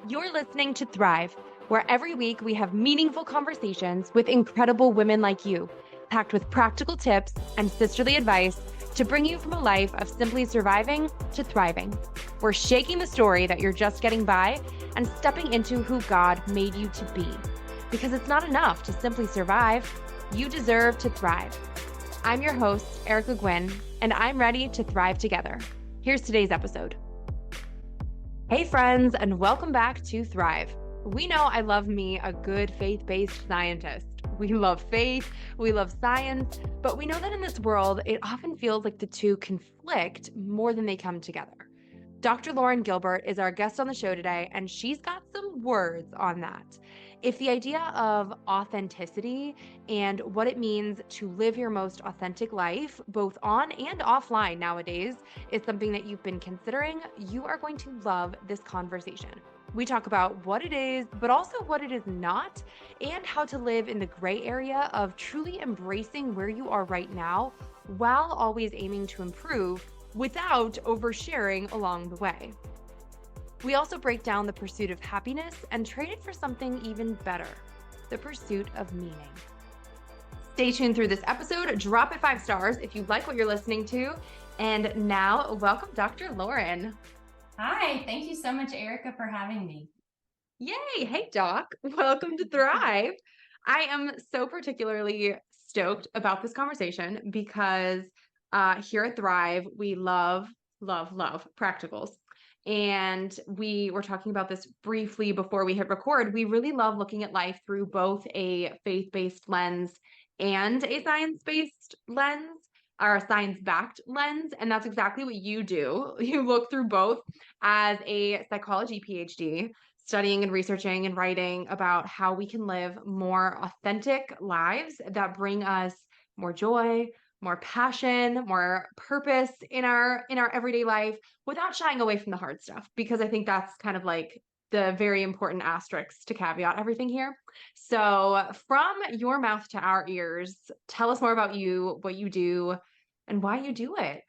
You're listening to Thrive, where every week we have meaningful conversations with incredible women like you, packed with practical tips and sisterly advice to bring you from a life of simply surviving to thriving. We're shaking the story that you're just getting by and stepping into who God made you to be. Because it's not enough to simply survive, you deserve to thrive. I'm your host, Erica Gwynn, and I'm ready to thrive together. Here's today's episode. Hey friends, and welcome back to Thrive. We know I love me a good faith-based scientist. We love faith, we love science, but we know that in this world, it often feels like the two conflict more than they come together. Dr. Lauren Gilbert is our guest on the show today, and she's got some words on that. If the idea of authenticity and what it means to live your most authentic life, both on and offline nowadays, is something that you've been considering, you are going to love this conversation. We talk about what it is, but also what it is not, and how to live in the gray area of truly embracing where you are right now while always aiming to improve without oversharing along the way. We also break down the pursuit of happiness and trade it for something even better, the pursuit of meaning. Stay tuned through this episode. Drop it 5 stars if you like what you're listening to. And now, welcome Dr. Lauren. Hi, thank you so much, Erica, for having me. Yay! Hey, Doc. Welcome to Thrive. I am so particularly stoked about this conversation because here at Thrive, we love practicals. And we were talking about this briefly before we hit record. We really love looking at life through both a faith-based lens and a science-based lens, or a science-backed lens. And that's exactly what you do. You look through both as a psychology PhD, studying and researching and writing about how we can live more authentic lives that bring us more joy, more passion, more purpose in our everyday life without shying away from the hard stuff, because I think that's kind of like the very important asterisks to caveat everything here. So from your mouth to our ears, tell us more about you, what you do, and why you do it.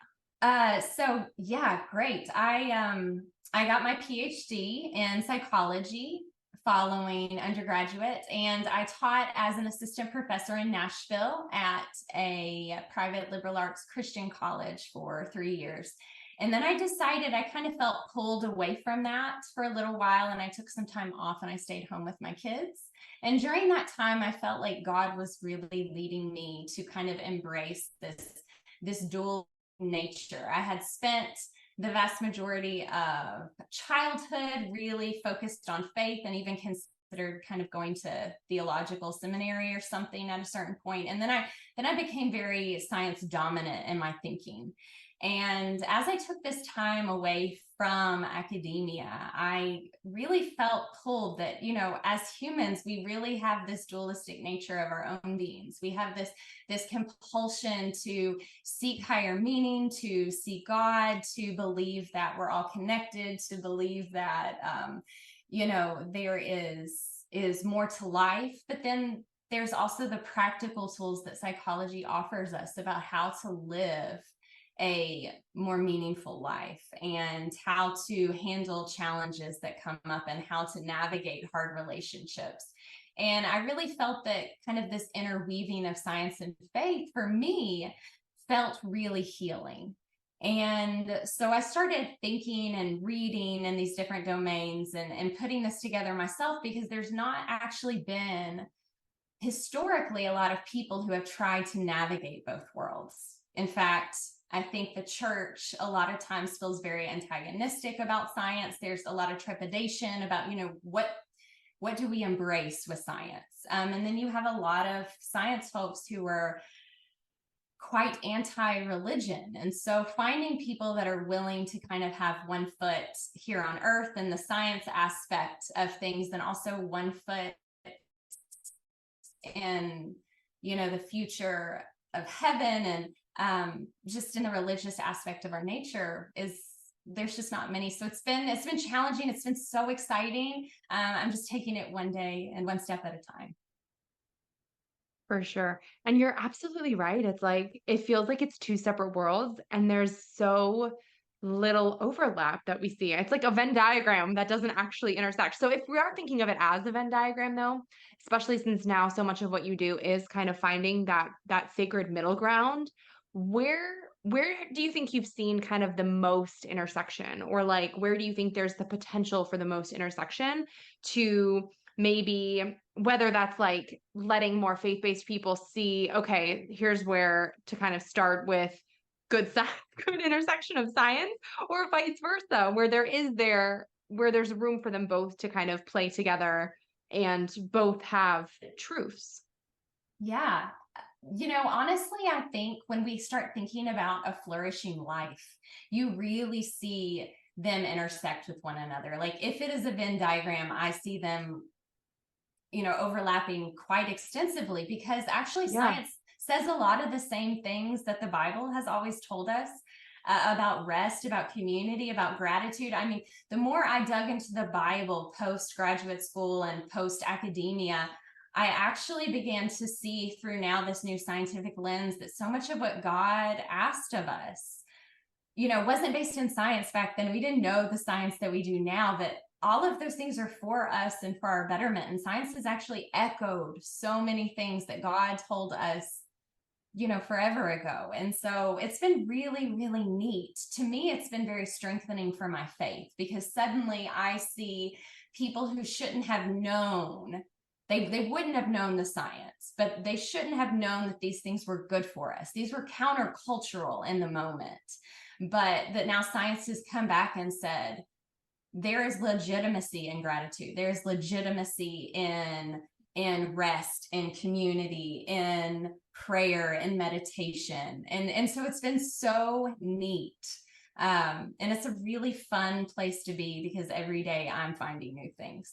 Great. I got my PhD in psychology following undergraduate, and I taught as an assistant professor in Nashville at a private liberal arts Christian college for 3 years. And then I decided I kind of felt pulled away from that for a little while, and I took some time off and I stayed home with my kids. And during that time, I felt like God was really leading me to kind of embrace this dual nature. I had spent the vast majority of childhood really focused on faith, and even considered kind of going to theological seminary or something at a certain point. And then I became very science dominant in my thinking. And as I took this time away from academia, I really felt pulled that, as humans, we really have this dualistic nature of our own beings. We have this compulsion to seek higher meaning, to seek God, to believe that we're all connected, to believe that, there is more to life. But then there's also the practical tools that psychology offers us about how to live a more meaningful life and how to handle challenges that come up and how to navigate hard relationships. And I really felt that kind of this interweaving of science and faith for me felt really healing. And so I started thinking and reading in these different domains and putting this together myself, because there's not actually been historically a lot of people who have tried to navigate both worlds. In fact, I think the church a lot of times feels very antagonistic about science. There's a lot of trepidation about, what do we embrace with science? And then you have a lot of science folks who are quite anti-religion. And so finding people that are willing to kind of have one foot here on earth and the science aspect of things, then also one foot in, the future of heaven and just in the religious aspect of our nature, there's just not many. So it's been challenging. It's been so exciting. I'm just taking it one day and one step at a time. For sure. And you're absolutely right. It's like, it feels like it's two separate worlds, and there's so little overlap that we see. It's like a Venn diagram that doesn't actually intersect. So if we are thinking of it as a Venn diagram though, especially since now so much of what you do is kind of finding that sacred middle ground, where do you think you've seen kind of the most intersection, or like where do you think there's the potential for the most intersection to maybe, whether that's like letting more faith-based people see, okay, here's where to kind of start with good science, good intersection of science, or vice versa, where where there's room for them both to kind of play together and both have truths. Yeah. Honestly, I think when we start thinking about a flourishing life, you really see them intersect with one another. Like if it is a Venn diagram, I see them, overlapping quite extensively, because actually Yeah. science says a lot of the same things that the Bible has always told us, about rest, about community, about gratitude. I mean, the more I dug into the Bible post graduate school and post academia, I actually began to see through now this new scientific lens that so much of what God asked of us, wasn't based in science back then. We didn't know the science that we do now, but all of those things are for us and for our betterment. And science has actually echoed so many things that God told us, forever ago. And so it's been really, really neat. To me, it's been very strengthening for my faith, because suddenly I see people who shouldn't have known. They wouldn't have known the science, but they shouldn't have known that these things were good for us. These were countercultural in the moment, but that now science has come back and said, there is legitimacy in gratitude. There's legitimacy in rest, in community, in prayer, and meditation. And so it's been so neat. And it's a really fun place to be, because every day I'm finding new things.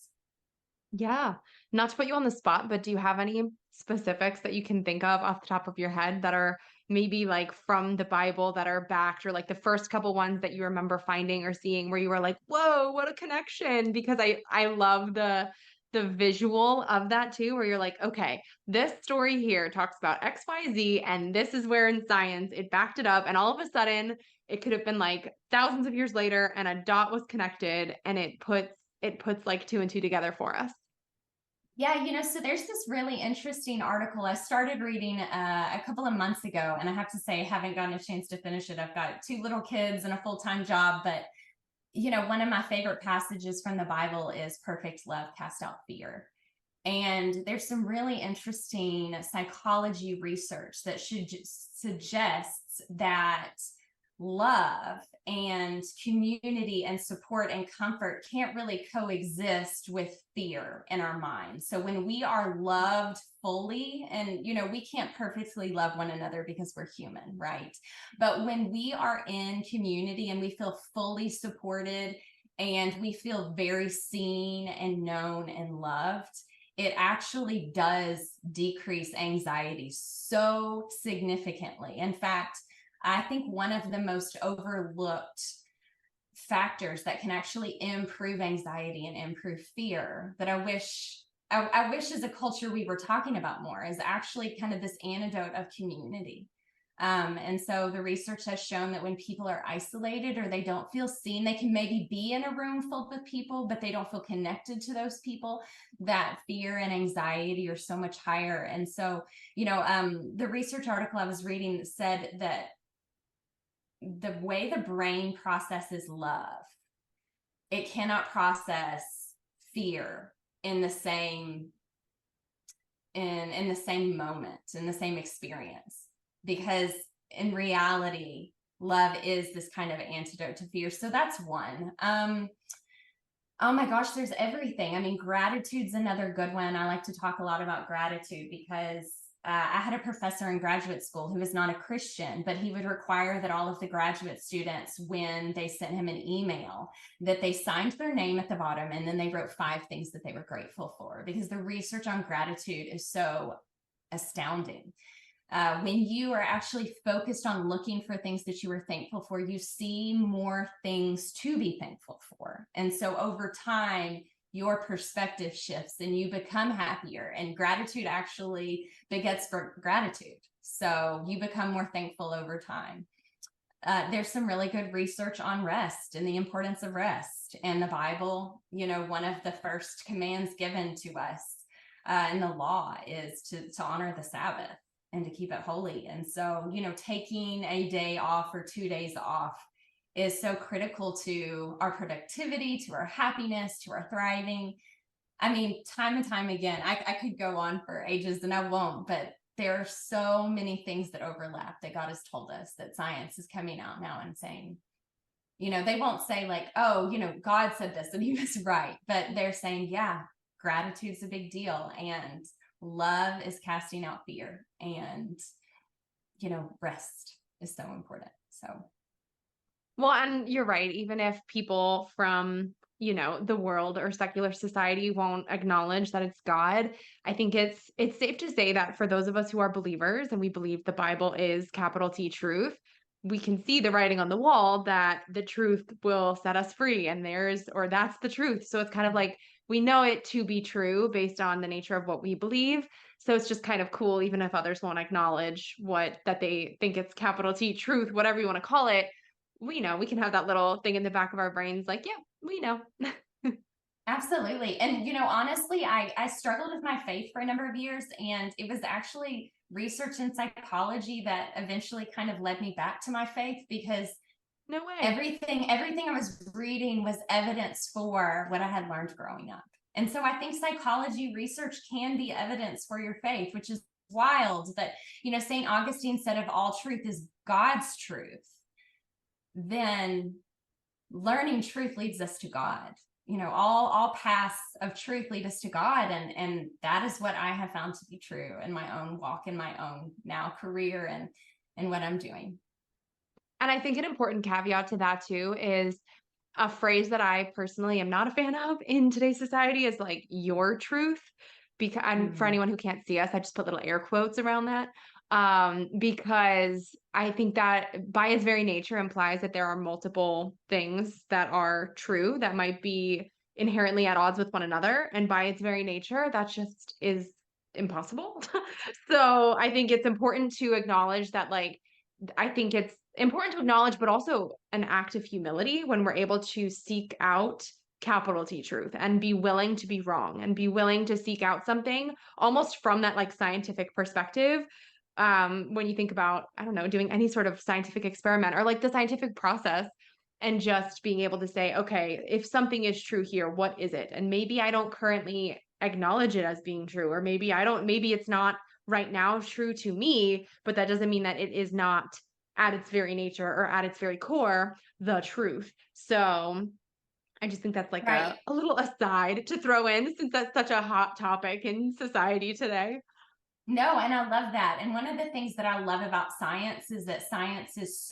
Yeah. Not to put you on the spot, but do you have any specifics that you can think of off the top of your head that are maybe like from the Bible that are backed, or like the first couple ones that you remember finding or seeing where you were like, "Whoa, what a connection." Because I love the visual of that too, where you're like, "Okay, this story here talks about XYZ, and this is where in science it backed it up." And all of a sudden, it could have been like thousands of years later and a dot was connected, and it puts like two and two together for us. Yeah, so there's this really interesting article I started reading a couple of months ago, and I have to say I haven't gotten a chance to finish it. I've got two little kids and a full-time job, but one of my favorite passages from the Bible is perfect love cast out fear. And there's some really interesting psychology research that suggests that love and community and support and comfort can't really coexist with fear in our minds. So when we are loved fully, and we can't perfectly love one another because we're human, right? But when we are in community and we feel fully supported and we feel very seen and known and loved, it actually does decrease anxiety so significantly. In fact, I think one of the most overlooked factors that can actually improve anxiety and improve fear, that I wish as a culture we were talking about more, is actually kind of this antidote of community. And so the research has shown that when people are isolated or they don't feel seen, they can maybe be in a room filled with people, but they don't feel connected to those people, that fear and anxiety are so much higher. And so, the research article I was reading said that the way the brain processes love, it cannot process fear in the same in the same moment, in the same experience, because in reality love is this kind of antidote to fear. So that's one. Oh my gosh, there's everything. I mean, gratitude's another good one. I like to talk a lot about gratitude because I had a professor in graduate school who was not a Christian, but he would require that all of the graduate students, when they sent him an email, that they signed their name at the bottom and then they wrote 5 things that they were grateful for, because the research on gratitude is so astounding. When you are actually focused on looking for things that you are thankful for, you see more things to be thankful for. And so over time, your perspective shifts and you become happier, and gratitude actually begets for gratitude. So you become more thankful over time. There's some really good research on rest and the importance of rest. And the Bible, one of the first commands given to us in the law is to honor the Sabbath and to keep it holy. And so, taking a day off or 2 days off is so critical to our productivity, to our happiness, to our thriving. I mean, time and time again, I could go on for ages and I won't, but there are so many things that overlap that God has told us, that science is coming out now and saying, they won't say like, oh, God said this and he was right. But they're saying, yeah, gratitude's a big deal. And love is casting out fear. And, rest is so important. So. Well, and you're right. Even if people from, the world or secular society won't acknowledge that it's God, I think it's safe to say that for those of us who are believers and we believe the Bible is capital T truth, we can see the writing on the wall that the truth will set us free and that's the truth. So it's kind of like we know it to be true based on the nature of what we believe. So it's just kind of cool, even if others won't acknowledge that they think it's capital T truth, whatever you want to call it. We know we can have that little thing in the back of our brains like, yeah, we know. Absolutely. And, honestly, I struggled with my faith for a number of years, and it was actually research in psychology that eventually kind of led me back to my faith, because No way. everything I was reading was evidence for what I had learned growing up. And so I think psychology research can be evidence for your faith, which is wild. But, St. Augustine said, if all truth is God's truth, then learning truth leads us to God. All paths of truth lead us to God. And that is what I have found to be true in my own walk, in my own now career and what I'm doing. And I think an important caveat to that too is a phrase that I personally am not a fan of in today's society is like your truth. Because and for anyone who can't see us, I just put little air quotes around that. Because I think that by its very nature implies that there are multiple things that are true that might be inherently at odds with one another. And by its very nature, that just is impossible. So I think it's important to acknowledge that, like, I think it's important to acknowledge, but also an act of humility when we're able to seek out capital T truth and be willing to be wrong and be willing to seek out something almost from that like scientific perspective. When you think about, I don't know, doing any sort of scientific experiment or like the scientific process and just being able to say, okay, if something is true here, what is it? And maybe I don't currently acknowledge it as being true, or maybe it's not right now true to me, but that doesn't mean that it is not at its very nature or at its very core, the truth. So I just think that's like Right. a little aside to throw in since that's such a hot topic in society today. No, and I love that. And one of the things that I love about science is that science is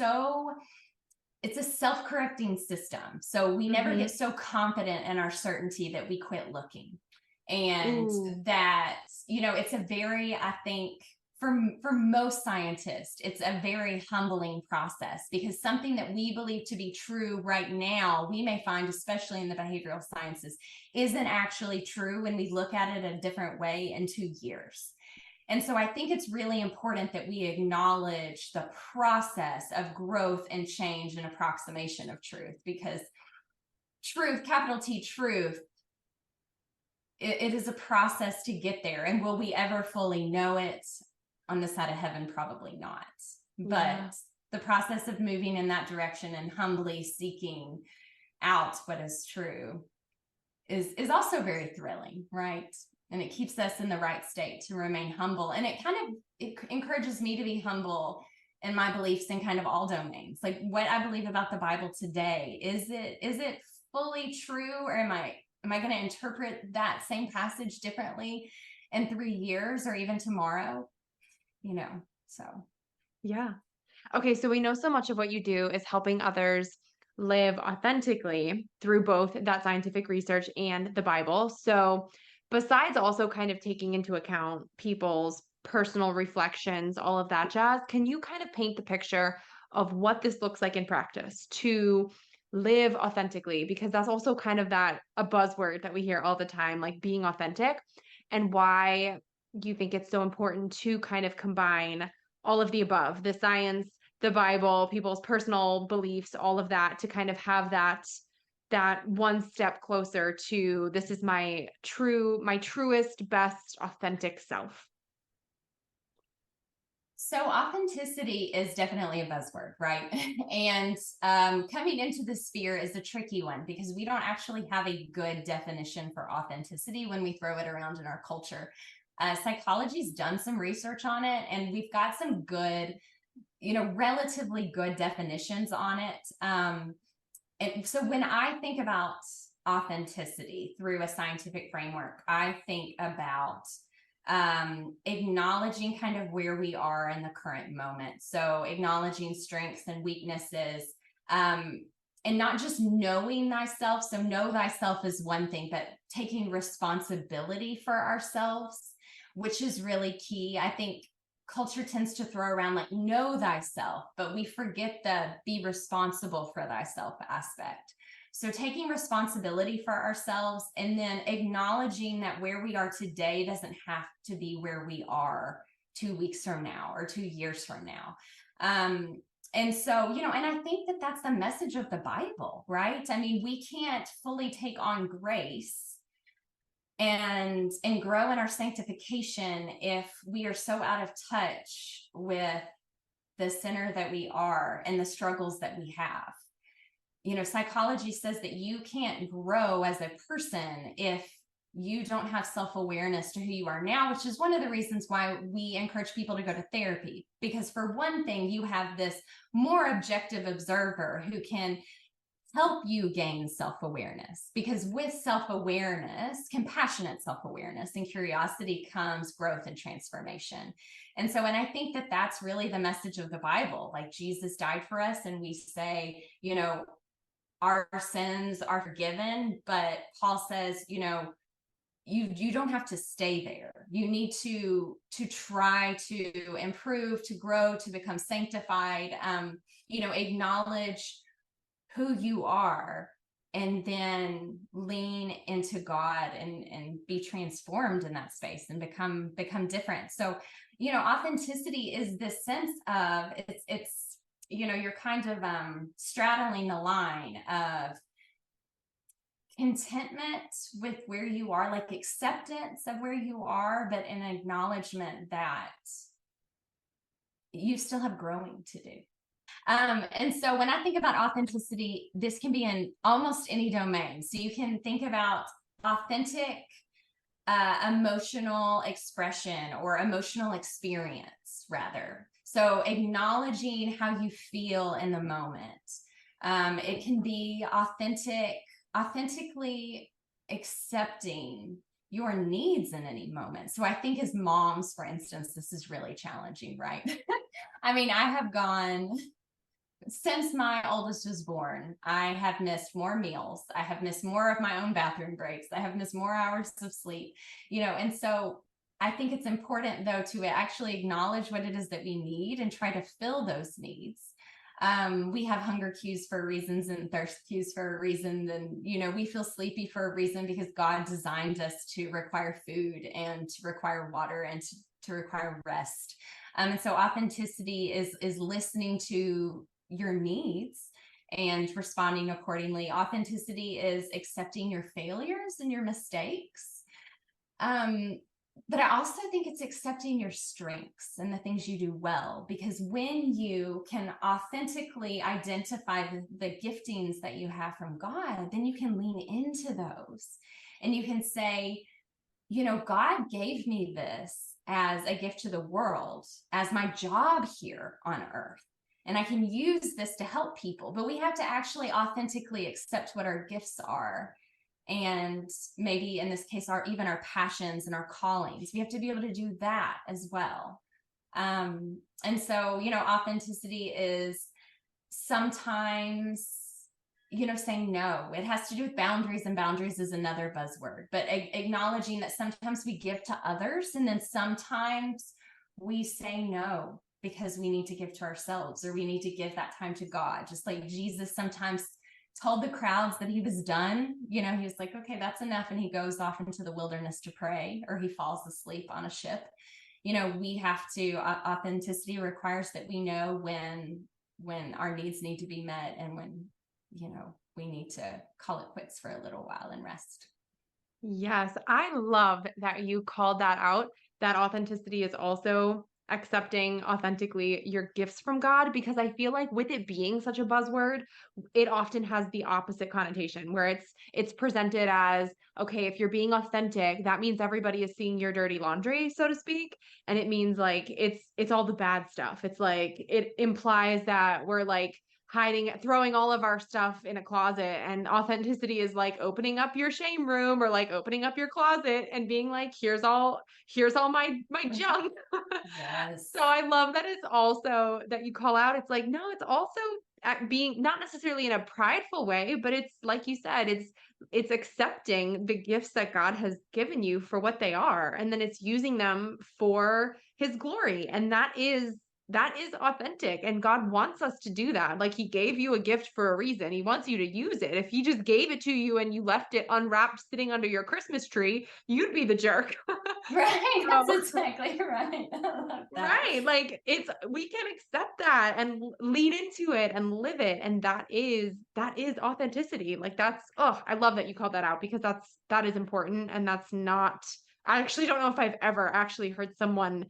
it's a self-correcting system. So we never get so confident in our certainty that we quit looking. And that, it's a very, I think, for most scientists, it's a very humbling process, because something that we believe to be true right now, we may find, especially in the behavioral sciences, isn't actually true when we look at it a different way in 2 years. And so I think it's really important that we acknowledge the process of growth and change and approximation of truth, because truth, capital T truth, it is a process to get there. And will we ever fully know it on this side of heaven? Probably not. But the process of moving in that direction and humbly seeking out what is true is also very thrilling, right? And it keeps us in the right state to remain humble. And it encourages me to be humble in my beliefs in kind of all domains. Like what I believe about the Bible today, is it fully true, or am I going to interpret that same passage differently in 3 years or even tomorrow? So. Yeah. Okay. So we know so much of what you do is helping others live authentically through both that scientific research and the Bible. So besides also kind of taking into account people's personal reflections, all of that jazz, can you kind of paint the picture of what this looks like in practice to live authentically? Because that's also kind of a buzzword that we hear all the time, like being authentic, and why you think it's so important to kind of combine all of the above, the science, the Bible, people's personal beliefs, all of that, to kind of have that one step closer to this is my truest, best, authentic self? So authenticity is definitely a buzzword, right? And coming into this sphere is a tricky one because we don't actually have a good definition for authenticity when we throw it around in our culture. Psychology's done some research on it, and we've got some good, relatively good definitions on it. And so when I think about authenticity through a scientific framework, I think about acknowledging kind of where we are in the current moment. So acknowledging strengths and weaknesses, and not just knowing thyself. So know thyself is one thing, but taking responsibility for ourselves, which is really key. I think culture tends to throw around like know thyself, but we forget the be responsible for thyself aspect. So taking responsibility for ourselves and then acknowledging that where we are today doesn't have to be where we are 2 weeks from now or 2 years from now. And so, and I think that that's the message of the Bible, right? I mean, we can't fully take on grace and grow in our sanctification if we are so out of touch with the sinner that we are and the struggles that we have. Psychology says that you can't grow as a person if you don't have self-awareness to who you are now, which is one of the reasons why we encourage people to go to therapy. Because for one thing, you have this more objective observer who can help you gain self-awareness, because with self-awareness, compassionate self-awareness and curiosity comes growth and transformation. And so, and I think that that's really the message of the Bible. Like Jesus died for us and we say, our sins are forgiven, but Paul says, you don't have to stay there. You need to try to improve, to grow, to become sanctified, acknowledge who you are, and then lean into God and be transformed in that space and become different. So, authenticity is this sense of it's you're kind of straddling the line of contentment with where you are, like acceptance of where you are, but an acknowledgement that you still have growing to do. And so when I think about authenticity, this can be in almost any domain. So you can think about authentic emotional expression or emotional experience, rather. So acknowledging how you feel in the moment. It can be authentically accepting your needs in any moment. So I think as moms, for instance, this is really challenging, right? I mean, I have gone, since my oldest was born, I have missed more meals. I have missed more of my own bathroom breaks. I have missed more hours of sleep, and so I think it's important though to actually acknowledge what it is that we need and try to fill those needs. We have hunger cues for reasons and thirst cues for a reason. And, we feel sleepy for a reason because God designed us to require food and to require water and to require rest. And so authenticity is listening to your needs and responding accordingly. Authenticity is accepting your failures and your mistakes. But I also think it's accepting your strengths and the things you do well, because when you can authentically identify the giftings that you have from God, then you can lean into those and you can say, God gave me this as a gift to the world, as my job here on earth. And I can use this to help people, but we have to actually authentically accept what our gifts are. And maybe in this case, even our passions and our callings, we have to be able to do that as well. And so, authenticity is sometimes, saying no. It has to do with boundaries, and boundaries is another buzzword, but acknowledging that sometimes we give to others and then sometimes we say no because we need to give to ourselves, or we need to give that time to God. Just like Jesus sometimes told the crowds that he was done, he was like, okay, that's enough. And he goes off into the wilderness to pray, or he falls asleep on a ship. We have to, authenticity requires that we know when when our needs need to be met and when, we need to call it quits for a little while and rest. Yes, I love that you called that out. That authenticity is also accepting authentically your gifts from God, because I feel like with it being such a buzzword, it often has the opposite connotation where it's presented as, okay, if you're being authentic, that means everybody is seeing your dirty laundry, so to speak, and it means like it's all the bad stuff. It's like it implies that we're like throwing all of our stuff in a closet, and authenticity is like opening up your shame room or like opening up your closet and being like, here's all my junk. Yes. So I love that it's also that you call out, it's like, no, it's also being not necessarily in a prideful way, but it's like you said, it's accepting the gifts that God has given you for what they are, and then it's using them for his glory. And that is authentic, and God wants us to do that. Like, he gave you a gift for a reason. He wants you to use it. If he just gave it to you and you left it unwrapped sitting under your Christmas tree, you'd be the jerk. Right. So, That's exactly right. I love that. right, like we can accept that and lean into it and live it, and that is authenticity. Like, I love that you called that out, because that is important, and that's not, I actually don't know if I've ever actually heard someone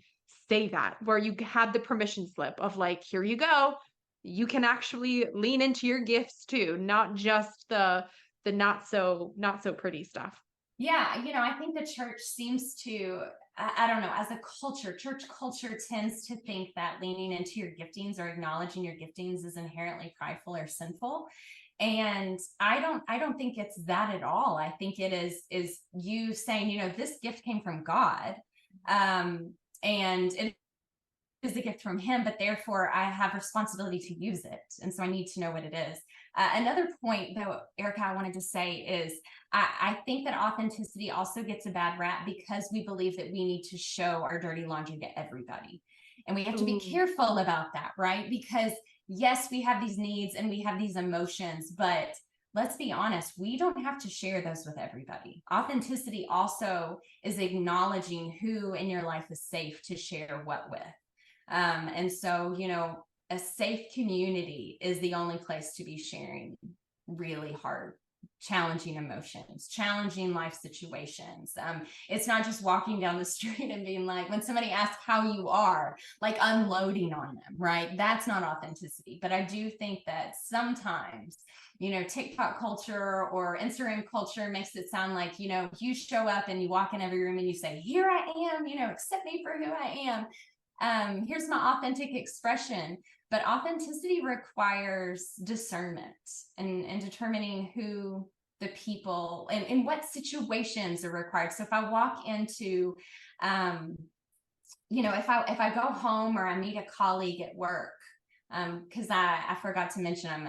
say that, where you had the permission slip of like, here you go, you can actually lean into your gifts too, not just the not so pretty stuff. Yeah, I think the church seems to, I don't know, as a culture, church culture tends to think that leaning into your giftings or acknowledging your giftings is inherently prideful or sinful. And I don't think it's that at all. I think it is you saying, this gift came from God. And it is a gift from him, but therefore I have responsibility to use it. And so I need to know what it is. Another point, though, Erica, I wanted to say is I think that authenticity also gets a bad rap because we believe that we need to show our dirty laundry to everybody. And we have to be Ooh. careful about that, right? Because yes, we have these needs and we have these emotions, but let's be honest, we don't have to share those with everybody. Authenticity also is acknowledging who in your life is safe to share what with. And so, a safe community is the only place to be sharing really hard, challenging emotions, challenging life situations. It's not just walking down the street and being like, when somebody asks how you are, like unloading on them, right? That's not authenticity. But I do think that sometimes, TikTok culture or Instagram culture makes it sound like, you show up and you walk in every room and you say, here I am, accept me for who I am. Here's my authentic expression. But authenticity requires discernment and determining who the people and in what situations are required. So if I walk into, if I go home or I meet a colleague at work, because I forgot to mention I'm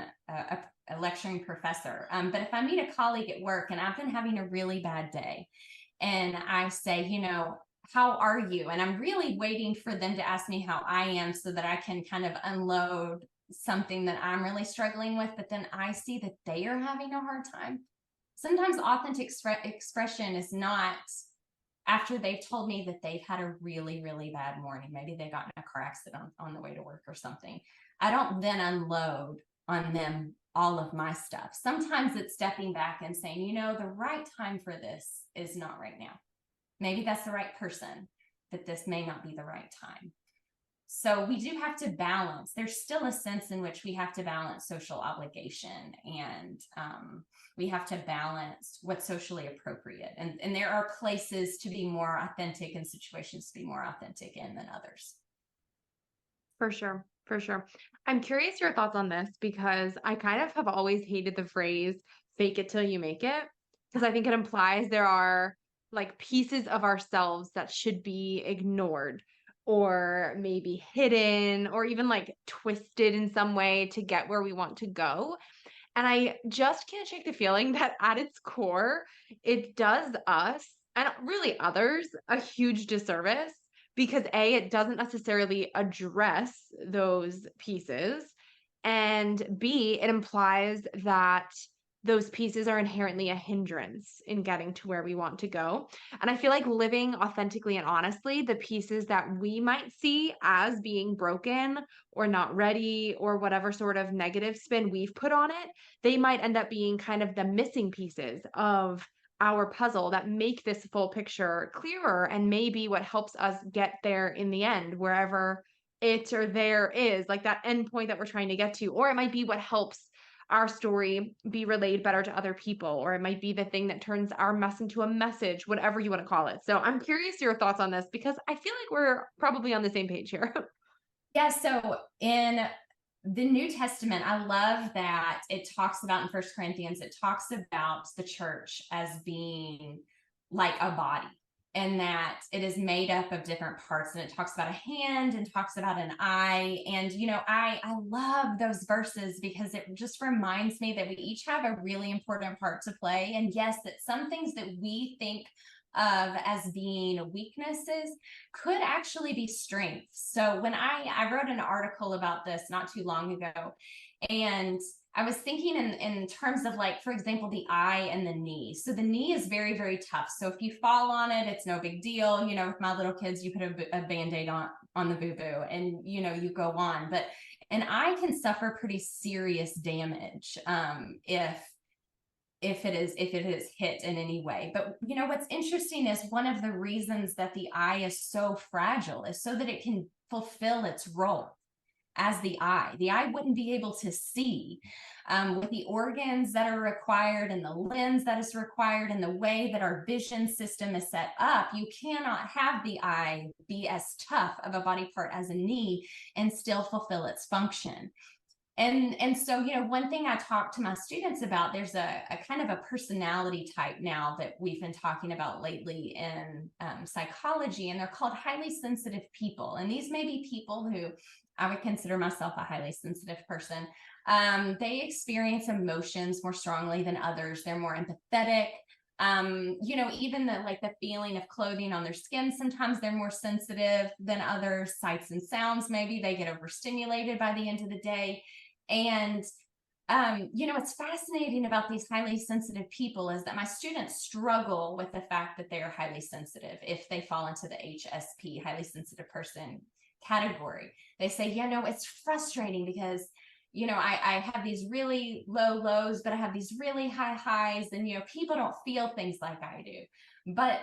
a lecturing professor. But if I meet a colleague at work and I've been having a really bad day, and I say, how are you? And I'm really waiting for them to ask me how I am so that I can kind of unload something that I'm really struggling with. But then I see that they are having a hard time. Sometimes authentic expression is not after they've told me that they've had a really, really bad morning. Maybe they got in a car accident on the way to work or something. I don't then unload on them all of my stuff. Sometimes it's stepping back and saying, the right time for this is not right now. Maybe that's the right person, but this may not be the right time. So we do have to balance. There's still a sense in which we have to balance social obligation, and we have to balance what's socially appropriate. And there are places to be more authentic and situations to be more authentic in than others. For sure. For sure. I'm curious your thoughts on this, because I kind of have always hated the phrase fake it till you make it, because I think it implies there are like pieces of ourselves that should be ignored or maybe hidden or even like twisted in some way to get where we want to go. And I just can't shake the feeling that at its core, it does us and really others a huge disservice, because A, it doesn't necessarily address those pieces. And B, it implies that those pieces are inherently a hindrance in getting to where we want to go. And I feel like living authentically and honestly, the pieces that we might see as being broken or not ready or whatever sort of negative spin we've put on it, they might end up being kind of the missing pieces of our puzzle that make this full picture clearer and maybe what helps us get there in the end, wherever it or there is, like that end point that we're trying to get to. Or it might be what helps our story be relayed better to other people, or it might be the thing that turns our mess into a message, whatever you want to call it. So I'm curious your thoughts on this because I feel like we're probably on the same page here. Yeah, so in the New Testament, I love that it talks about in First Corinthians, it talks about the church as being like a body, and that it is made up of different parts. And it talks about a hand and talks about an eye. And, I love those verses because it just reminds me that we each have a really important part to play. And yes, that some things that we think of as being weaknesses could actually be strengths. So when I wrote an article about this not too long ago, and I was thinking in terms of, like, for example, the eye and the knee. So the knee is very, very tough. So if you fall on it, it's no big deal. With my little kids, you put a Band-Aid on the boo-boo and, you go on. But an eye can suffer pretty serious damage if it is hit in any way. But what's interesting is one of the reasons that the eye is so fragile is so that it can fulfill its role as the eye. The eye wouldn't be able to see with the organs that are required and the lens that is required and the way that our vision system is set up. You cannot have the eye be as tough of a body part as a knee and still fulfill its function. And so, one thing I talk to my students about, there's a kind of a personality type now that we've been talking about lately in psychology, and they're called highly sensitive people. And these may be people who I would consider myself a highly sensitive person. They experience emotions more strongly than others. They're more empathetic. Even the feeling of clothing on their skin, sometimes they're more sensitive than others. Sights and sounds, maybe they get overstimulated by the end of the day. And what's fascinating about these highly sensitive people is that my students struggle with the fact that they are highly sensitive if they fall into the HSP, highly sensitive person category. They say, it's frustrating because I have these really low lows, but I have these really high highs, and people don't feel things like I do. But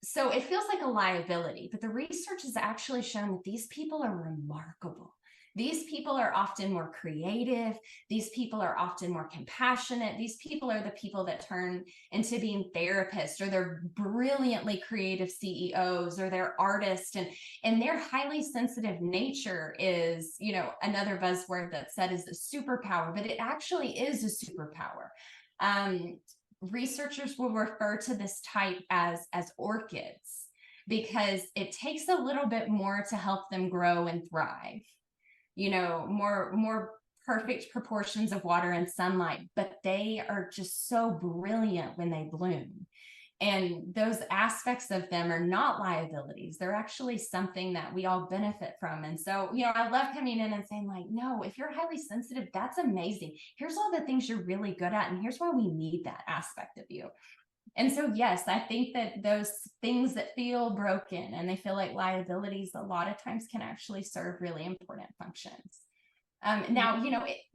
so it feels like a liability, but the research has actually shown that these people are remarkable. These people are often more creative. These people are often more compassionate. These people are the people that turn into being therapists, or they're brilliantly creative CEOs, or they're artists. And their highly sensitive nature is, another buzzword that's said is the superpower, but it actually is a superpower. Researchers will refer to this type as orchids because it takes a little bit more to help them grow and thrive. More perfect proportions of water and sunlight, but they are just so brilliant when they bloom. And those aspects of them are not liabilities. They're actually something that we all benefit from. And so, I love coming in and saying, like, no, if you're highly sensitive, that's amazing. Here's all the things you're really good at. And here's why we need that aspect of you. And so, yes, I think that those things that feel broken and they feel like liabilities a lot of times can actually serve really important functions. Now,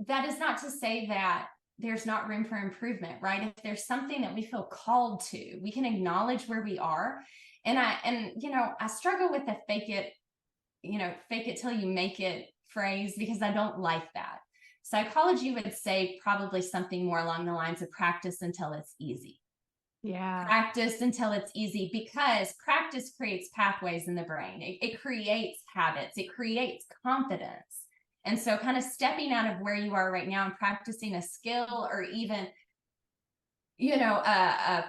that is not to say that there's not room for improvement, right? If there's something that we feel called to, we can acknowledge where we are. And I struggle with the fake it till you make it phrase, because I don't like that. Psychology would say probably something more along the lines of practice until it's easy. Yeah. Practice until it's easy, because practice creates pathways in the brain. It creates habits. It creates confidence. And so kind of stepping out of where you are right now and practicing a skill, or even, a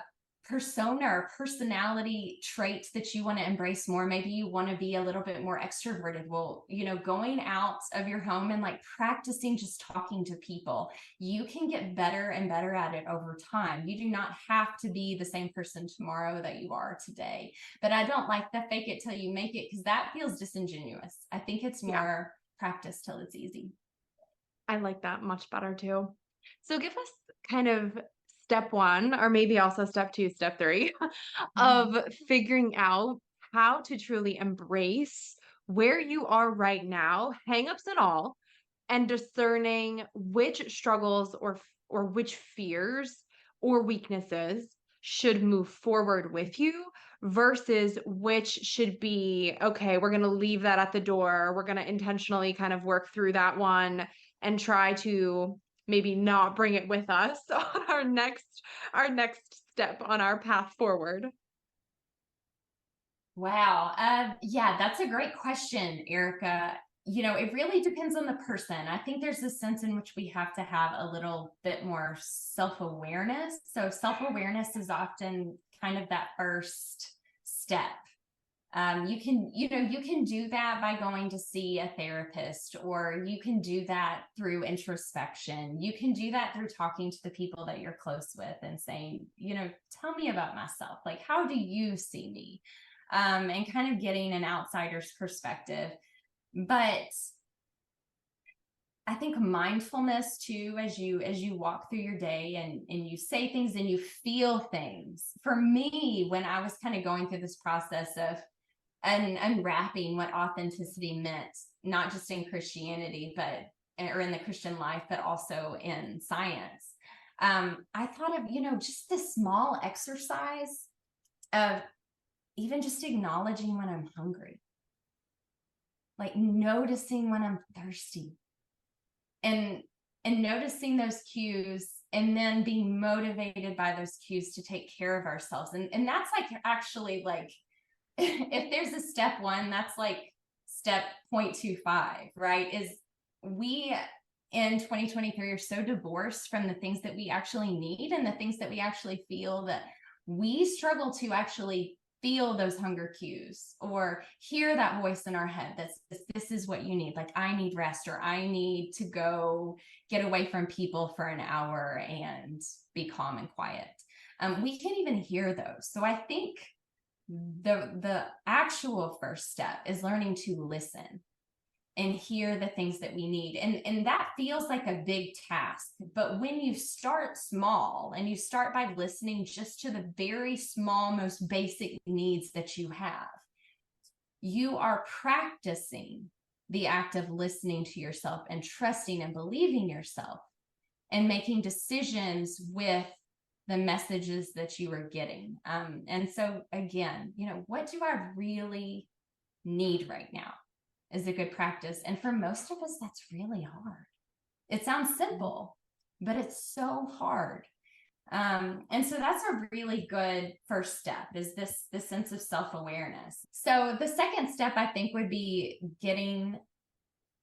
persona or personality trait that you want to embrace more. Maybe you want to be a little bit more extroverted. Well, going out of your home and practicing just talking to people, you can get better and better at it over time. You do not have to be the same person tomorrow that you are today. But I don't like the fake it till you make it, because that feels disingenuous. I think it's more practice till it's easy. I like that much better too. So give us kind of step one, or maybe also step two, step three, Mhm. of figuring out how to truly embrace where you are right now, hangups and all, and discerning which struggles or which fears or weaknesses should move forward with you versus which should be okay, we're going to leave that at the door. We're going to intentionally kind of work through that one and try to maybe not bring it with us on our next step on our path forward. Wow. Yeah, that's a great question, Erica. It really depends on the person. I think there's a sense in which we have to have a little bit more self-awareness. So self-awareness is often kind of that first step. You can do that by going to see a therapist, or you can do that through introspection. You can do that through talking to the people that you're close with and saying, tell me about myself. Like, how do you see me? And kind of getting an outsider's perspective. But I think mindfulness too, as you walk through your day and you say things and you feel things. For me, when I was kind of going through this process of and unwrapping what authenticity meant, not just in Christianity, but or in the Christian life, but also in science. I thought of, just this small exercise of even just acknowledging when I'm hungry, like noticing when I'm thirsty, and noticing those cues, and then being motivated by those cues to take care of ourselves. And that's like actually like if there's a step one, that's like step 0.25, right? Is we in 2023 are so divorced from the things that we actually need and the things that we actually feel, that we struggle to actually feel those hunger cues or hear that voice in our head that says, this is what you need. Like, I need rest, or I need to go get away from people for an hour and be calm and quiet. We can't even hear those. So I think the actual first step is learning to listen and hear the things that we need. And that feels like a big task. But when you start small and you start by listening just to the very small, most basic needs that you have, you are practicing the act of listening to yourself and trusting and believing yourself and making decisions with the messages that you are getting. And so again, what do I really need right now is a good practice. And for most of us, that's really hard. It sounds simple, but it's so hard. And so that's a really good first step, is this sense of self-awareness. So the second step, I think, would be getting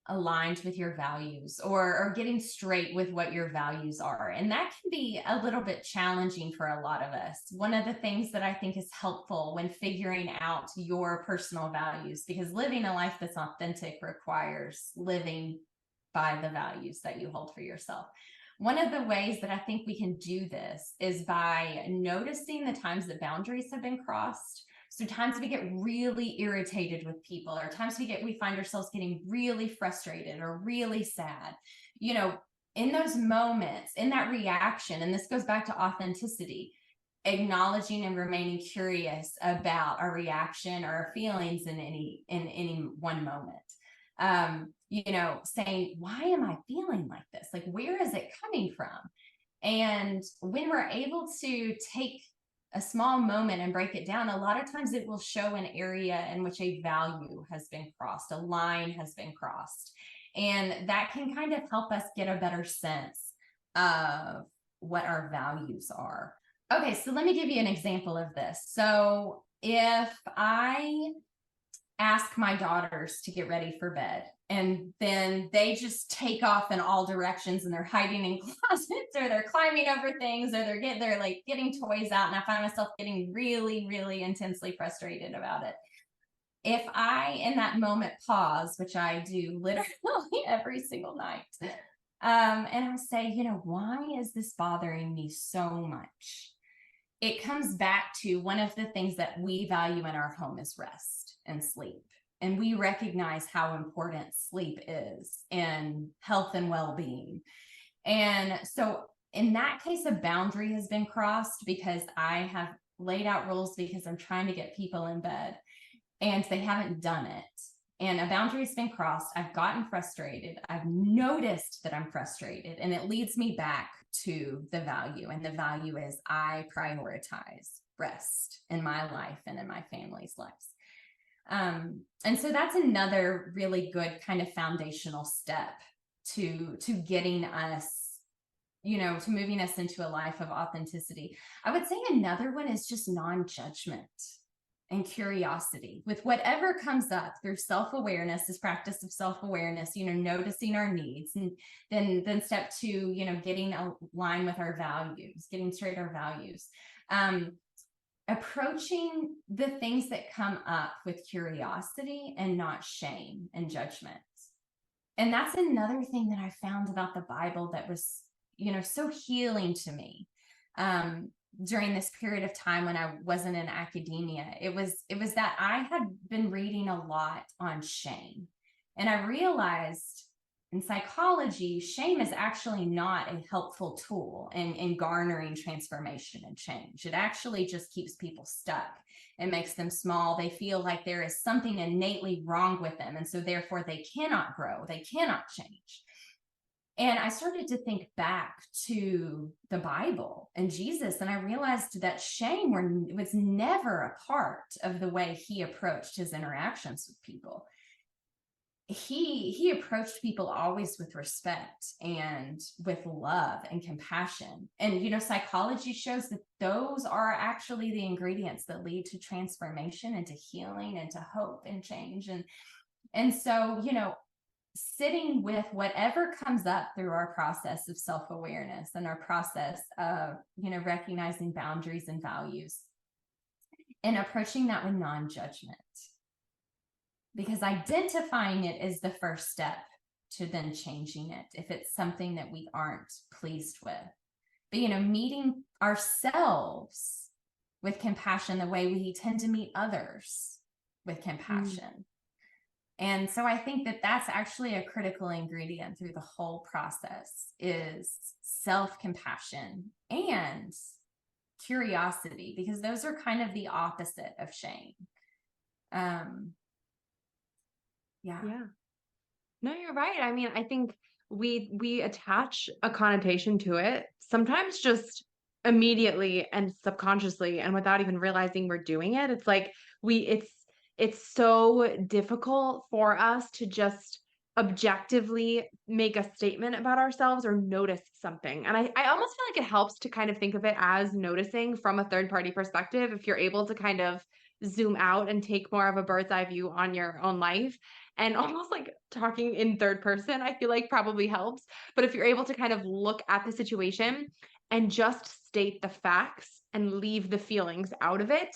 aligned with your values, or getting straight with what your values are. And that can be a little bit challenging for a lot of us. One of the things that I think is helpful when figuring out your personal values, because living a life that's authentic requires living by the values that you hold for yourself. One of the ways that I think we can do this is by noticing the times that boundaries have been crossed. So times we get really irritated with people, or times we find ourselves getting really frustrated or really sad. In those moments, in that reaction, and this goes back to authenticity, acknowledging and remaining curious about our reaction or our feelings in any one moment. Saying, why am I feeling like this? Like, where is it coming from? And when we're able to take a small moment and break it down, a lot of times it will show an area in which a value has been crossed, a line has been crossed. And that can kind of help us get a better sense of what our values are. Okay, so let me give you an example of this. So if I ask my daughters to get ready for bed, and then they just take off in all directions, and they're hiding in closets, or they're climbing over things, or they're like getting toys out, and I find myself getting really, really intensely frustrated about it. If I, in that moment, pause, which I do literally every single night, and I say, why is this bothering me so much? It comes back to one of the things that we value in our home is rest and sleep. And we recognize how important sleep is in health and well-being. And so in that case, a boundary has been crossed because I have laid out rules because I'm trying to get people in bed and they haven't done it. And a boundary has been crossed. I've gotten frustrated. I've noticed that I'm frustrated, and it leads me back to the value. And the value is I prioritize rest in my life and in my family's lives. And so that's another really good kind of foundational step to getting us, to moving us into a life of authenticity. I would say another one is just non-judgment and curiosity with whatever comes up through self-awareness, this practice of self-awareness, noticing our needs, and then step two, getting aligned with our values, getting straight our values. Approaching the things that come up with curiosity and not shame and judgment. And that's another thing that I found about the Bible that was, so healing to me during this period of time when I wasn't in academia. It was that I had been reading a lot on shame. And I realized in psychology, shame is actually not a helpful tool in garnering transformation and change. It actually just keeps people stuck. It makes them small. They feel like there is something innately wrong with them. And so therefore they cannot grow. They cannot change. And I started to think back to the Bible and Jesus, and I realized that shame was never a part of the way he approached his interactions with people. He approached people always with respect and with love and compassion. And, psychology shows that those are actually the ingredients that lead to transformation and to healing and to hope and change. And so, sitting with whatever comes up through our process of self-awareness and our process of, recognizing boundaries and values and approaching that with non-judgment. Because identifying it is the first step to then changing it if it's something that we aren't pleased with. But, meeting ourselves with compassion the way we tend to meet others with compassion. And so I think that that's actually a critical ingredient through the whole process is self-compassion and curiosity, because those are kind of the opposite of shame. Yeah. No, you're right. I mean, I think we attach a connotation to it, sometimes just immediately and subconsciously and without even realizing we're doing it. It's like it's so difficult for us to just objectively make a statement about ourselves or notice something. And I almost feel like it helps to kind of think of it as noticing from a third party perspective. If you're able to kind of zoom out and take more of a bird's eye view on your own life, and almost like talking in third person, I feel like probably helps. But if you're able to kind of look at the situation and just state the facts and leave the feelings out of it,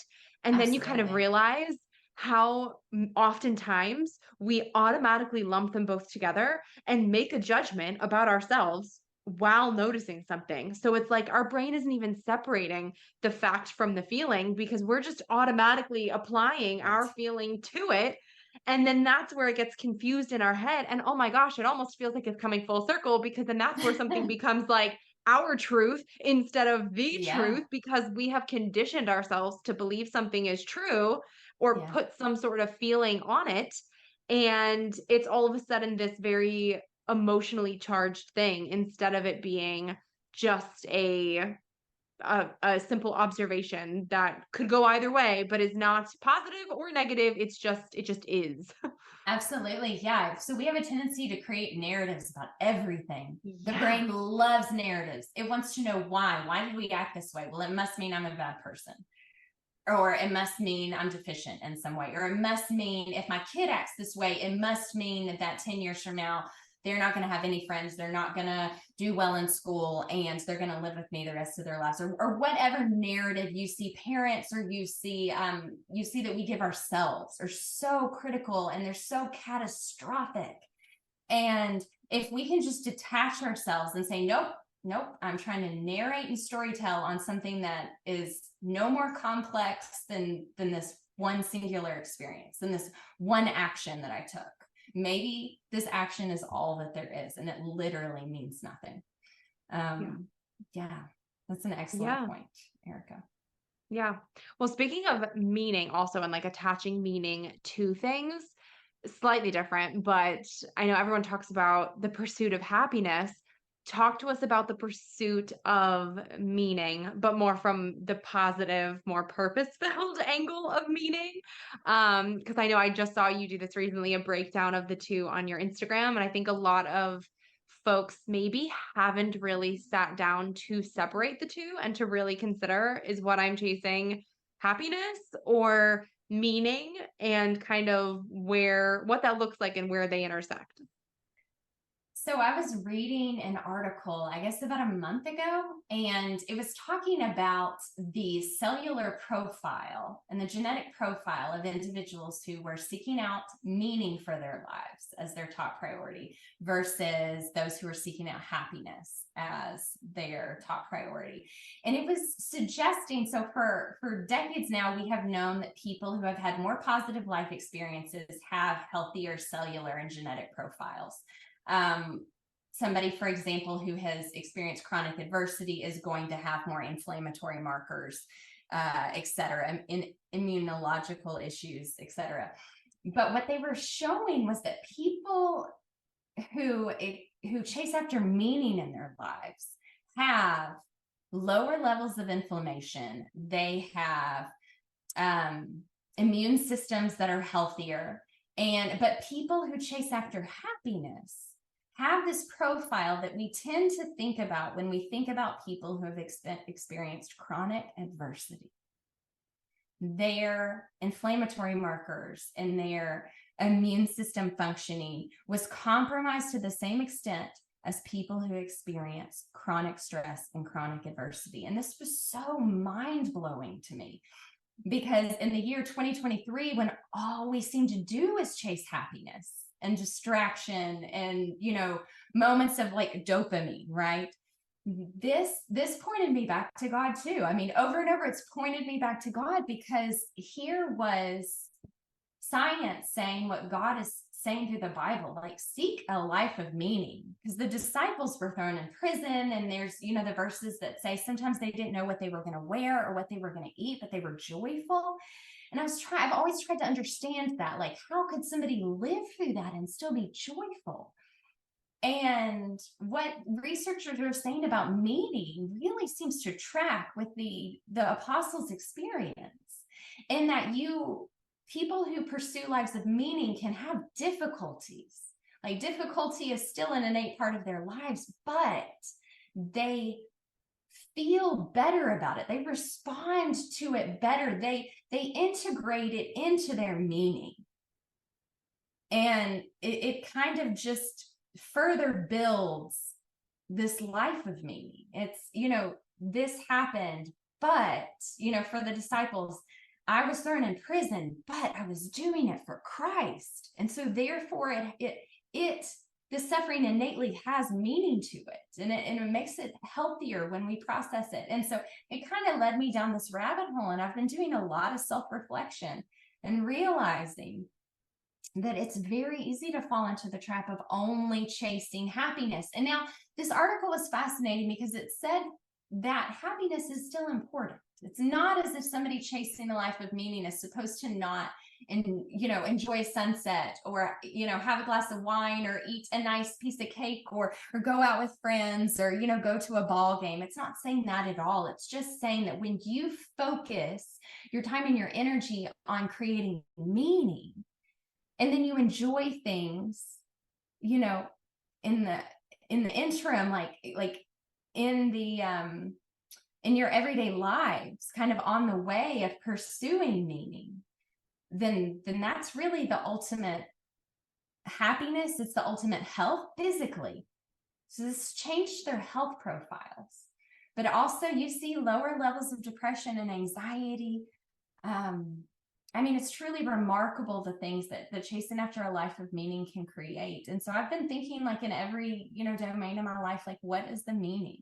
and then you kind of Absolutely. realize how oftentimes we automatically lump them both together and make a judgment about ourselves while noticing something. So it's like our brain isn't even separating the fact from the feeling because we're just automatically applying our feeling to it. And then that's where it gets confused in our head. And oh my gosh, it almost feels like it's coming full circle, because then that's where something becomes like our truth instead of the truth, because we have conditioned ourselves to believe something is true or put some sort of feeling on it. And it's all of a sudden this very emotionally charged thing instead of it being just a simple observation that could go either way, but is not positive or negative. It just is. Absolutely. Yeah. So we have a tendency to create narratives about everything. The Yeah. brain loves narratives. It wants to know why. Why did we act this way? Well, it must mean I'm a bad person. Or it must mean I'm deficient in some way. Or it must mean if my kid acts this way, it must mean that 10 years from now, they're not going to have any friends. They're not going to do well in school, and they're going to live with me the rest of their lives, or whatever narrative you see parents or you see that we give ourselves are so critical and they're so catastrophic. And if we can just detach ourselves and say, nope, I'm trying to narrate and storytell on something that is no more complex than this one singular experience, than this one action that I took. Maybe this action is all that there is, and it literally means nothing. Yeah, that's an excellent Yeah. point, Erica. Yeah. Well, speaking of meaning also and like attaching meaning to things, slightly different, but I know everyone talks about the pursuit of happiness. Talk to us about the pursuit of meaning, but more from the positive, more purpose-filled angle of meaning. Because I know I just saw you do this recently, a breakdown of the two on your Instagram, and I think a lot of folks maybe haven't really sat down to separate the two and to really consider, is what I'm chasing happiness or meaning, and kind of what that looks like and where they intersect. So I was reading an article, I guess about a month ago, and it was talking about the cellular profile and the genetic profile of individuals who were seeking out meaning for their lives as their top priority versus those who are seeking out happiness as their top priority. And it was suggesting, so for decades now, we have known that people who have had more positive life experiences have healthier cellular and genetic profiles. Somebody, for example, who has experienced chronic adversity is going to have more inflammatory markers, et cetera, in immunological issues, et cetera. But what they were showing was that people who chase after meaning in their lives have lower levels of inflammation. They have immune systems that are healthier. But people who chase after happiness have this profile that we tend to think about when we think about people who have experienced chronic adversity. Their inflammatory markers and their immune system functioning was compromised to the same extent as people who experience chronic stress and chronic adversity. And this was so mind-blowing to me, because in the year 2023, when all we seem to do is chase happiness and distraction and, moments of like dopamine, right? This pointed me back to God too. I mean, over and over, it's pointed me back to God, because here was science saying what God is saying through the Bible, like seek a life of meaning, because the disciples were thrown in prison, and there's, the verses that say sometimes they didn't know what they were going to wear or what they were going to eat, but they were joyful. And I've always tried to understand that, like, how could somebody live through that and still be joyful? And what researchers are saying about meaning really seems to track with the apostles' experience, in that people who pursue lives of meaning can have difficulties. Like, difficulty is still an innate part of their lives, but they feel better about it. They respond to it better. They integrate it into their meaning. And it kind of just further builds this life of meaning. It's, this happened, but, for the disciples, I was thrown in prison, but I was doing it for Christ. And so therefore the suffering innately has meaning to it, and it makes it healthier when we process it. And so it kind of led me down this rabbit hole, and I've been doing a lot of self-reflection and realizing that it's very easy to fall into the trap of only chasing happiness. And now this article was fascinating because it said that happiness is still important. It's not as if somebody chasing a life of meaning is supposed to not enjoy a sunset, or have a glass of wine, or eat a nice piece of cake, or go out with friends, or go to a ball game. It's not saying that at all. It's just saying that when you focus your time and your energy on creating meaning, and then you enjoy things, in the interim, like in the in your everyday lives, kind of on the way of pursuing meaning, then that's really the ultimate happiness. It's the ultimate health physically. So this changed their health profiles, but also you see lower levels of depression and anxiety. It's truly remarkable, the things that chasing after a life of meaning can create. And so I've been thinking, like, in every, domain of my life, like, what is the meaning?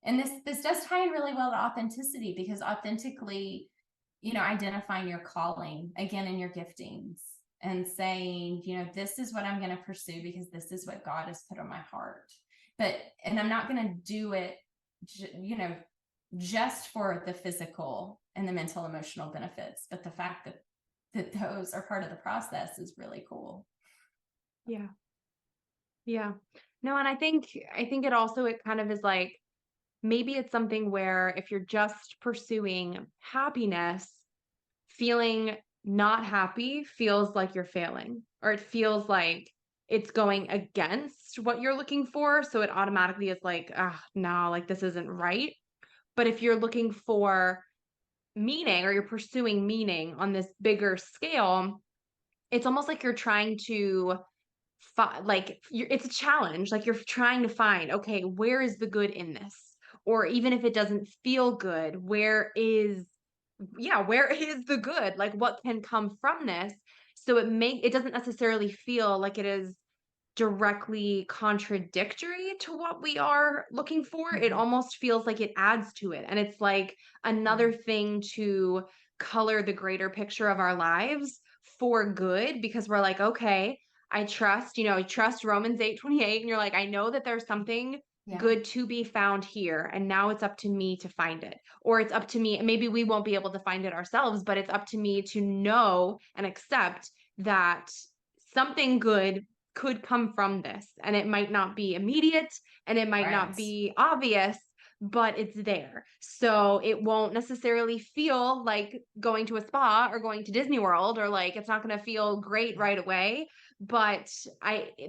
And this does tie in really well to authenticity, because authentically, identifying your calling again in your giftings, and saying, this is what I'm going to pursue because this is what God has put on my heart. But And I'm not going to do it, just for the physical and the mental, emotional benefits. But the fact that those are part of the process is really cool. Yeah. Yeah. No, and I think it also, it kind of is like, maybe it's something where if you're just pursuing happiness, feeling not happy feels like you're failing, or it feels like it's going against what you're looking for. So it automatically is like, ah, no, like this isn't right. But if you're looking for meaning, or you're pursuing meaning on this bigger scale, it's almost like you're trying to it's a challenge. Like you're trying to find, okay, where is the good in this? Or even if it doesn't feel good, where is the good? Like what can come from this? So it doesn't necessarily feel like it is directly contradictory to what we are looking for. It almost feels like it adds to it. And it's like another thing to color the greater picture of our lives for good, because we're like, okay, I trust Romans 8:28. And you're like, I know that there's something good to be found here. And now it's up to me to find it. Or it's up to me. Maybe we won't be able to find it ourselves, but it's up to me to know and accept that something good could come from this. And it might not be immediate and it might not be obvious, but it's there. So it won't necessarily feel like going to a spa or going to Disney World, or like it's not going to feel great right away, but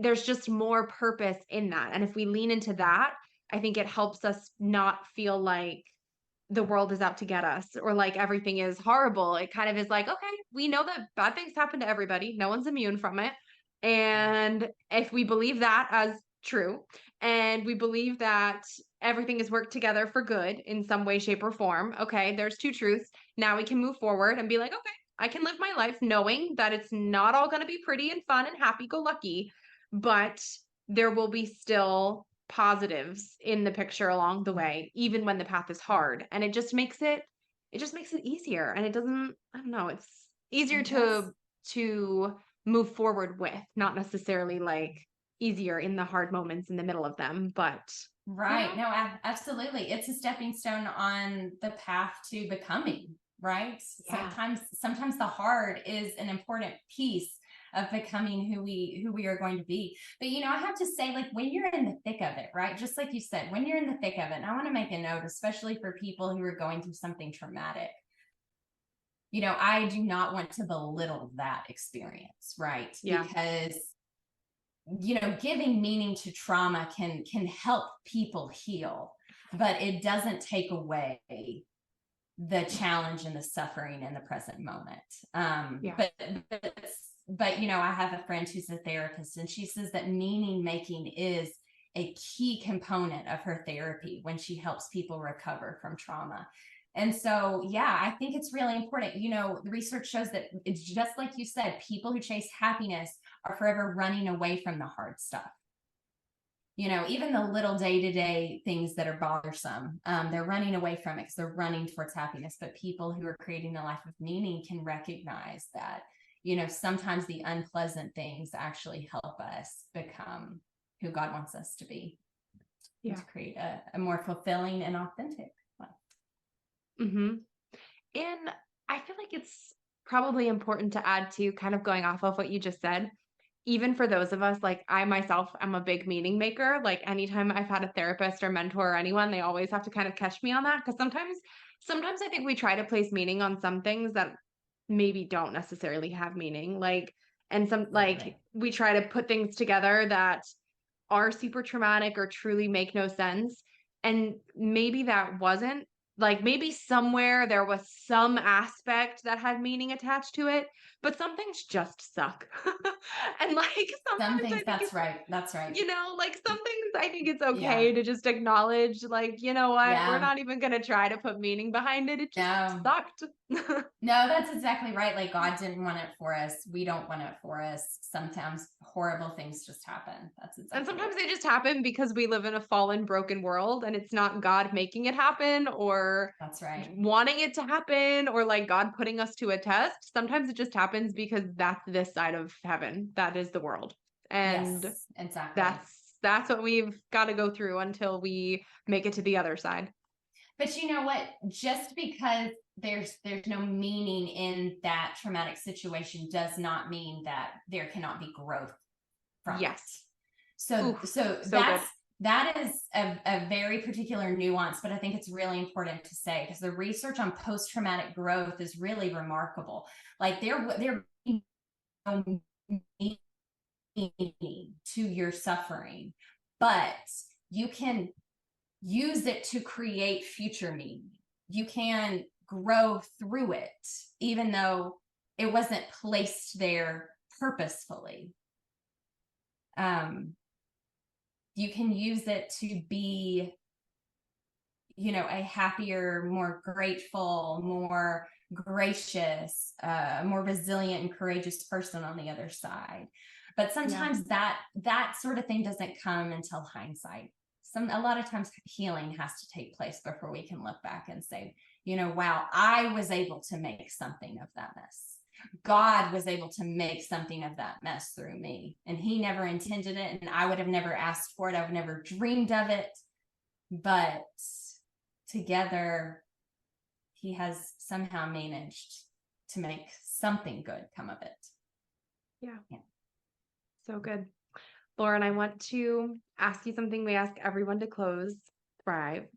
there's just more purpose in that. And if we lean into that, I think it helps us not feel like the world is out to get us, or like everything is horrible. It kind of is like, okay, we know that bad things happen to everybody. No one's immune from it. And if we believe that as true, and we believe that everything is worked together for good in some way, shape, or form, okay, there's two truths. Now we can move forward and be like, okay, I can live my life knowing that it's not all going to be pretty and fun and happy go lucky, but there will be still positives in the picture along the way, even when the path is hard. And it just makes it easier. And it doesn't, I don't know, it's easier to move forward with, not necessarily like easier in the hard moments in the middle of them, but right. No, absolutely. It's a stepping stone on the path to becoming, right? Yeah. Sometimes the hard is an important piece of becoming who we are going to be. But I have to say, like, when you're in the thick of it, right? Just like you said, when you're in the thick of it, and I want to make a note, especially for people who are going through something traumatic. I do not want to belittle that experience, right? Yeah. Because giving meaning to trauma can help people heal, but it doesn't take away the challenge and the suffering in the present moment. But I have a friend who's a therapist, and she says that meaning making is a key component of her therapy when she helps people recover from trauma. And so, I think it's really important. The research shows that it's just like you said, people who chase happiness are forever running away from the hard stuff. Even the little day-to-day things that are bothersome, they're running away from it because they're running towards happiness. But people who are creating a life of meaning can recognize that, sometimes the unpleasant things actually help us become who God wants us to be. To create a more fulfilling and authentic life. And I feel like it's probably important to add to, kind of going off of what you just said, even for those of us, like I myself am a big meaning maker. Like anytime I've had a therapist or mentor or anyone, they always have to kind of catch me on that, because sometimes I think we try to place meaning on some things that maybe don't necessarily have meaning. We try to put things together that are super traumatic or truly make no sense. And maybe that wasn't, like, maybe somewhere there was some aspect that had meaning attached to it, but some things just suck. And like some things, that's right. Like some things I think it's okay to just acknowledge, like, you know what, we're not even going to try to put meaning behind it. It just sucked. No, that's exactly right. Like, God didn't want it for us. We don't want it for us. Sometimes horrible things just happen. And sometimes they just happen because we live in a fallen, broken world, and it's not God making it happen or that's right, wanting it to happen, or like God putting us to a test. Sometimes it just happens because that's this side of heaven. That is the world. And yes, exactly. that's what we've got to go through until we make it to the other side. But you know what? Just because there's no meaning in that traumatic situation does not mean that there cannot be growth from it. So that is a very particular nuance, but I think it's really important to say, because the research on post-traumatic growth is really remarkable. Like there meaning to your suffering, but you can use it to create future meaning. You can grow through it, even though it wasn't placed there purposefully. You can use it to be, a happier, more grateful, more gracious, more resilient and courageous person on the other side. But sometimes that sort of thing doesn't come until hindsight. A lot of times healing has to take place before we can look back and say, wow, I was able to make something of that mess. God was able to make something of that mess through me, and he never intended it, and I would have never asked for it. I would never dreamed of it, but together he has somehow managed to make something good come of it. Yeah. So good. Lauren, I want to ask you something we ask everyone to close Thrive,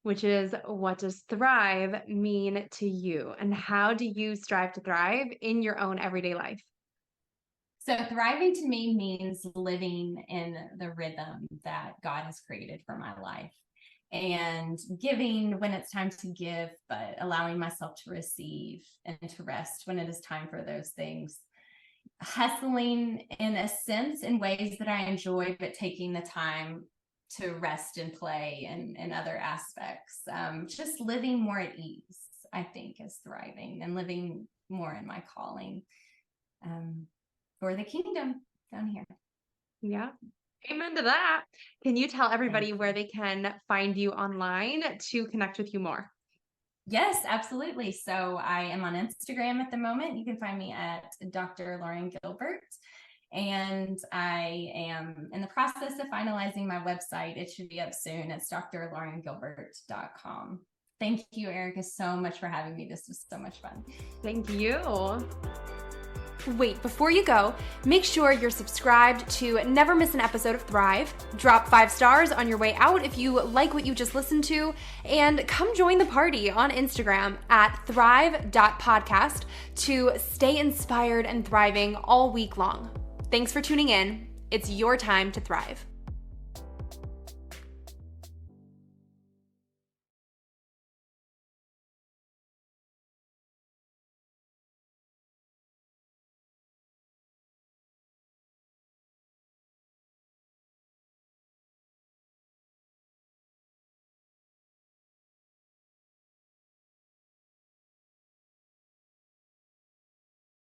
which is, what does thrive mean to you? And how do you strive to thrive in your own everyday life? So thriving to me means living in the rhythm that God has created for my life, and giving when it's time to give, but allowing myself to receive and to rest when it is time for those things. Hustling in a sense in ways that I enjoy, but taking the time to rest and play and other aspects. Just living more at ease, I think, is thriving, and living more in my calling for the kingdom down here. Yeah. Amen to that. Can you tell everybody where they can find you online to connect with you more? Yes, absolutely. So I am on Instagram at the moment. You can find me at Dr. Lauren Gilbert. And I am in the process of finalizing my website. It should be up soon. It's drlaurengilbert.com. Thank you, Erica, so much for having me. This was so much fun. Thank you. Wait, before you go, make sure you're subscribed to never miss an episode of Thrive. Drop 5 stars on your way out if you like what you just listened to, and come join the party on Instagram at thrive.podcast to stay inspired and thriving all week long. Thanks for tuning in. It's your time to thrive.